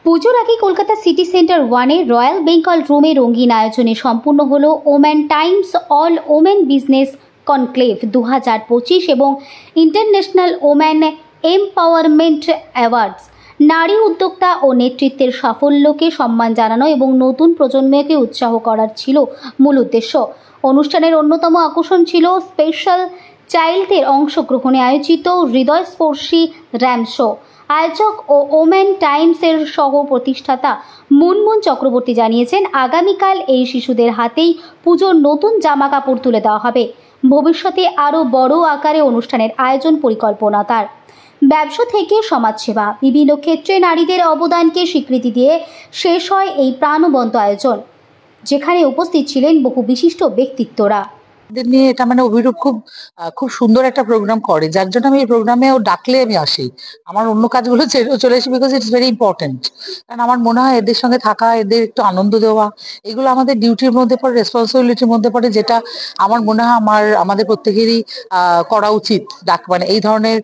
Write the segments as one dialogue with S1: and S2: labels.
S1: পুজোর আগে Kolkata city centre 1-এর রয়্যাল বেঙ্গল রুমে রঙিন আয়োজনে সম্পূর্ণ হলো women Times all women business conclave 2025 এবং ইন্টারন্যাশনাল ওমেন এম্পাওয়ারমেন্ট অ্যাওয়ার্ডস। নারী উদ্যোক্তা ও নেতৃত্বের সাফল্যকে সম্মান জানানো এবং নতুন প্রজন্মকে উৎসাহ করার ছিল মূল উদ্দেশ্য। অনুষ্ঠানের অন্যতম আকর্ষণ ছিল স্পেশাল চাইল্ডদের অংশগ্রহণে আয়োজিত হৃদয়স্পর্শী র্যাম্প শো। আয়োজক ও ওমেন টাইমসের সহ প্রতিষ্ঠাতা মুনমুন চক্রবর্তী জানিয়েছেন, আগামীকাল এই শিশুদের হাতেই পুজোর নতুন জামা কাপড় তুলে দেওয়া হবে। ভবিষ্যতে আরও বড় আকারে অনুষ্ঠানের আয়োজন পরিকল্পনা তার। ব্যবসা থেকে সমাজসেবা, বিভিন্ন ক্ষেত্রে নারীদের অবদানকে স্বীকৃতি দিয়ে শেষ হয় এই প্রাণবন্ত আয়োজন, যেখানে উপস্থিত ছিলেন বহু বিশিষ্ট ব্যক্তিত্বরা।
S2: নিয়ে এটা মানে অভিরূপ খুব সুন্দর একটা প্রোগ্রাম করে, যার জন্য আমি এই প্রোগ্রামে ডাকলে আমি আসি। আমার অন্য কাজগুলো চলে আসি, বিকজ ইটস ভেরি ইম্পর্টেন্ট। কারণ আমার মনে হয় এদের সঙ্গে থাকা, এদের একটু আনন্দ দেওয়া, এগুলো আমাদের ডিউটির মধ্যে পড়ে, রেসপন্সিবিলিটির মধ্যে পড়ে, যেটা আমার মনে হয় আমাদের প্রত্যেকেরই করা উচিত। মানে এই ধরনের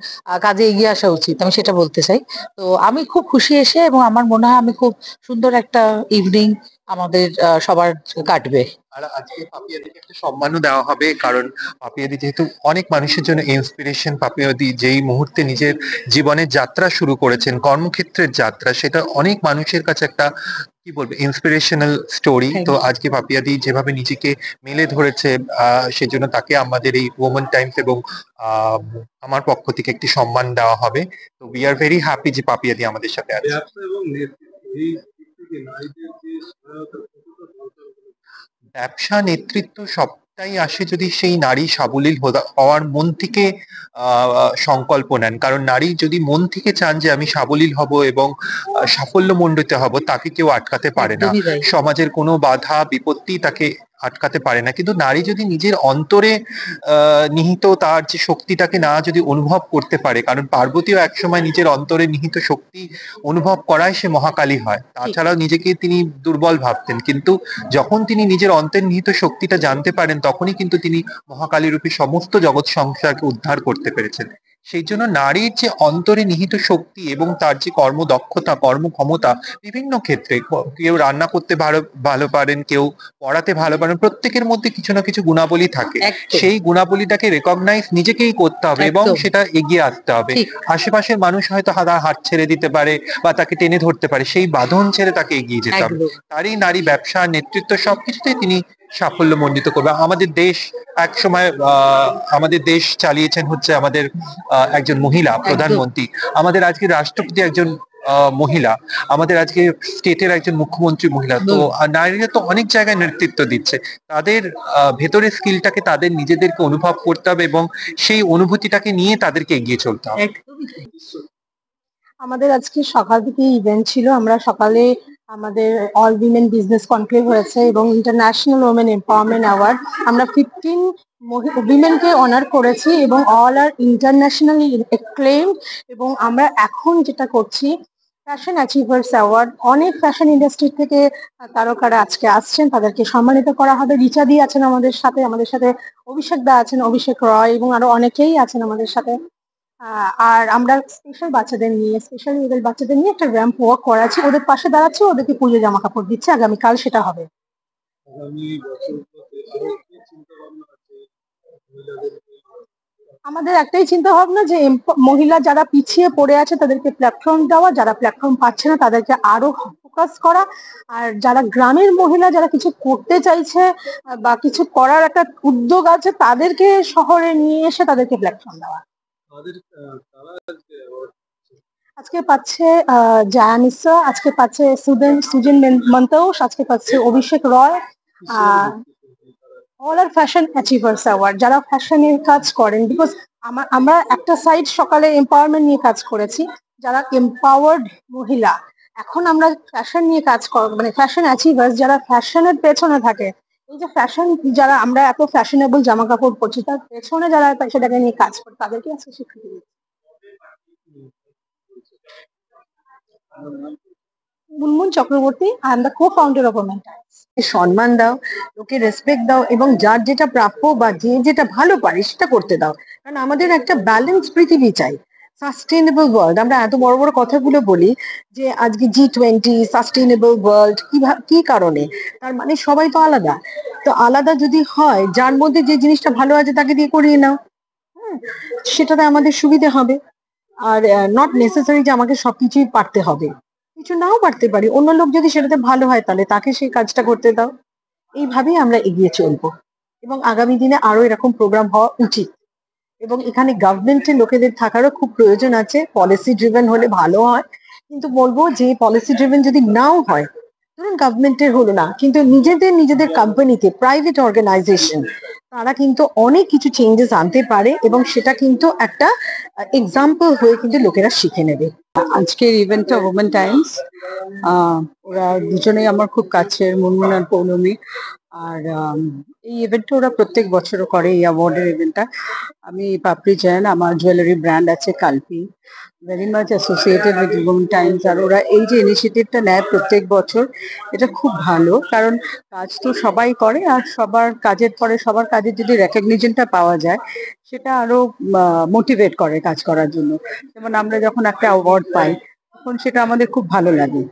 S2: কাজে এগিয়ে আসা উচিত, আমি সেটা বলতে চাই। তো আমি খুব খুশি এসে, এবং আমার মনে হয় আমি খুব সুন্দর একটা ইভিনিং আমাদের সবার কাটবে।
S3: আর আজকে পাপিয়াদিকে একটা সম্মানও দেওয়া হবে, কারণ পাপিয়াদি যেহেতু অনেক মানুষের জন্য ইন্সপিরেশন। পাপিয়াদি যেই মুহূর্তে নিজের জীবনের যাত্রা শুরু করেছেন, কর্মক্ষেত্রের যাত্রা, সেটা অনেক মানুষের কাছে একটা কি বলবো ইন্সপিরেশনাল স্টোরি। তো আজকে পাপিয়াদি যেভাবে নিজেকে মেলে ধরেছে, সেজন্য তাকে আমাদের এই ওমেন টাইমস এবং আমার পক্ষ থেকে একটি সম্মান দেওয়া হবে। তো উই আর ভেরি হ্যাপি যে পাপিয়াদি আমাদের সাথে আছে। ব্যবসা নেতৃত্ব সবটাই আসে যদি সেই নারী সাবলীল হওয়ার মন থেকে সংকল্প নেন। কারণ নারী যদি মন থেকে চান যে আমি সাবলীল হব এবং সাফল্যমণ্ডিত হব, তাকে কেউ আটকাতে পারে না। সমাজের কোনো বাধা বিপত্তি তাকে আটকাতে পারে না। কিন্তু নারী যদি নিজের অন্তরে নিহিত তার যে শক্তিটাকে না যদি অনুভব করতে পারে, কারণ পার্বতীও একসময় নিজের অন্তরে নিহিত শক্তি অনুভব করায় সে মহাকালী হয়। তাছাড়াও নিজেকে তিনি দুর্বল ভাবতেন, কিন্তু যখন তিনি নিজের অন্তর্নিহিত শক্তিটা জানতে পারেন, তখনই কিন্তু তিনি মহাকালী রূপী সমস্ত জগৎ সংসারকে উদ্ধার করতে পেরেছেন। সেই জন্য নারীর যে অন্তরে নিহিত শক্তি এবং তার যে কর্মদক্ষতা, কর্মক্ষমতা, বিভিন্ন ক্ষেত্রে, কেউ রান্না করতে ভালো পারেন, কেউ পড়াতে ভালো পারেন, প্রত্যেকের মধ্যে কিছু না কিছু গুণাবলী থাকে। সেই গুণাবলীটাকে রেকগনাইজ নিজেকেই করতে হবে এবং সেটা এগিয়ে আসতে হবে। আশেপাশের মানুষ হয়তো হাত ছেড়ে দিতে পারে বা তাকে টেনে ধরতে পারে, সেই বাঁধন ছেড়ে তাকে এগিয়ে যেতে হবে। তারই নারী ব্যবসা, নেতৃত্ব সবকিছুতেই তিনি সাফল্যমণ্ডিত করবে। আমাদের দেশ এক সময় আমাদের দেশ চালিয়েছেন হচ্ছে আমাদের একজন মহিলা প্রধানমন্ত্রী, আমাদের আজকে রাষ্ট্রপতি একজন মহিলা, আমাদের আজকে স্টেটের একজন মুখ্যমন্ত্রী মহিলা। তো নারীরা তো অনেক জায়গায় নেতৃত্ব দিচ্ছে। তাদের ভেতরের স্কিলটাকে তাদের নিজেদেরকে অনুভব করতে হবে এবং সেই অনুভূতিটাকে নিয়ে তাদেরকে এগিয়ে চলতে হবে।
S2: আমাদের আজকে সকাল থেকে ইভেন্ট ছিল। আমরা সকালে আমাদের অল উইমেন বিজনেস কনক্লেভ হয়েছে এবং ইন্টারন্যাশনাল ওমেন এম্পাওয়ারমেন্ট অ্যাওয়ার্ড। আমরা 15 উইমেনকে অনার করেছি এবং অল আর ইন্টারন্যাশনালি এক্লেমড। এবং আমরা এখন যেটা করছি, ফ্যাশন অ্যাচিভার্স অ্যাওয়ার্ড। অনেক ফ্যাশন ইন্ডাস্ট্রি থেকে তারকারা আজকে আসছেন, তাদেরকে সম্মানিত করা হবে। রিচা দি আছেন আমাদের সাথে অভিষেক দা আছেন, অভিষেক রয়, এবং আরো অনেকেই আছেন আমাদের সাথে। আর আমরা স্পেশালি এদের বাচ্চাদের নিয়ে একটা র্যাম্প ওয়াক করাচ্ছি, ওদের পাশে দাঁড়াচ্ছি, ওদেরকে পুজো জামা কাপড় দিচ্ছে। আগামীকাল সেটা হবে। আমাদের একটাই চিন্তা ভাবনা যে মহিলা যারা পিছিয়ে পড়ে আছে তাদেরকে প্ল্যাটফর্ম দেওয়া, যারা প্ল্যাটফর্ম পাচ্ছে না তাদেরকে আরো ফোকাস করা, আর যারা গ্রামের মহিলা যারা কিছু করতে চাইছে বা কিছু করার একটা উদ্যোগ আছে তাদেরকে শহরে নিয়ে এসে তাদেরকে প্ল্যাটফর্ম দেওয়া। আজকে পাচ্ছে জায়া মিশ্রা, আজকে পাচ্ছে সুজেন মন্তোষ, আজকে পাচ্ছে অভিষেক রয়। অল আর ফ্যাশন অ্যাচিভার্স অ্যাওয়ার্ড, যারা ফ্যাশনের কাজ করেন। বিকজ আমরা একটা সাইড সকালে এম্পাওয়ারমেন্ট নিয়ে কাজ করেছি, যারা এম্পাওয়ার্ড মহিলা। এখন আমরা ফ্যাশন নিয়ে কাজ মানে ফ্যাশন অ্যাচিভার্স, যারা ফ্যাশনের পেছনে থাকে। এই যে ফ্যাশন, যারা আমরা এত ফ্যাশনেবল জামা কাপড় পরছি, তার পেছনে যারা সেটাকে নিয়ে কাজ করে, তাদেরকে আজকে স্বীকৃতি দিচ্ছি। Munmun Chakraborty, I am the co-founder of Women Times.
S4: সম্মান দাও, লোকে রেসপেক্ট দাও এবং যার যেটা প্রাপ্য বা যে যেটা ভালো পারে সেটা করতে দাও। কারণ আমাদের একটা ব্যালেন্স পৃথিবী চাই। সাস্টেনেবল ওয়ার্ল্ড, আমরা এত বড় বড় কথাগুলো বলি যে আজকে G20 সাস্টেনেবল ওয়ার্ল্ড, কি কারণে? তার মানে সবাই তো আলাদা। তো আলাদা যদি হয়, যার মধ্যে যে জিনিসটা ভালো আছে তাকে দিয়ে করিয়ে নাও। হ্যাঁ, সেটাতে আমাদের সুবিধে হবে। আর নট নেসেসারি যে আমাকে সবকিছুই পারতে হবে, কিছু নাও পারতে পারি। অন্য লোক যদি সেটাতে ভালো হয় তাহলে তাকে সেই কাজটা করতে দাও। এইভাবেই আমরা এগিয়ে চলবো এবং আগামী দিনে আরো এরকম প্রোগ্রাম হওয়া উচিত। এবং এখানে গভর্নমেন্টের লোকেদের থাকারও খুব প্রয়োজন আছে। পলিসি ড্রিভেন হলে ভালো হয়, কিন্তু বলবো যে পলিসি ড্রিভেন যদি নাও হয়, ধরুন গভর্নমেন্টের হলো না, কিন্তু নিজেদের কোম্পানিতে প্রাইভেট অর্গানাইজেশন তারা কিন্তু অনেক কিছু চেঞ্জেস আনতে পারে এবং সেটা কিন্তু একটা এক্সাম্পল হয়ে কিন্তু লোকেরা শিখে নেবে। আজকের ইভেন্টটা ওমেন টাইমস, ওরা দুজনেই আমার খুব কাছের, মুনমুন আর পৌলমী। আর এই ইভেন্টটা ওরা প্রত্যেক বছরও করে, এই অ্যাওয়ার্ডের ইভেন্টটা। আমি পাপড়ি জৈন, আমার জুয়েলারি ব্র্যান্ড আছে Kalpi, very much associated with women Times. আর ওরা এই যে ইনিশিয়েটিভটা নেয় প্রত্যেক বছর, এটা খুব ভালো, কারণ কাজ তো সবাই করে, আর সবার কাজের পরে সবার কাজের যদি রেকগনিশনটা পাওয়া যায়, সেটা আরো মোটিভেট করে কাজ করার জন্য। যেমন আমরা যখন একটা অ্যাওয়ার্ড পাই তখন সেটা আমাদের খুব ভালো লাগে,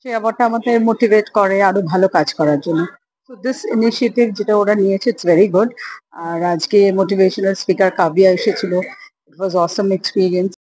S4: সেই অ্যাওয়ার্ডটা আমাদের মোটিভেট করে আরো ভালো কাজ করার জন্য। তো দিস ইনিশিয়েটিভ যেটা ওরা নিয়েছে, ইটস ভেরি গুড। আর আজকে মোটিভেশনাল স্পিকার কাব্যা এসেছিল, ইট ওয়াজ অসম এক্সপিরিয়েন্স।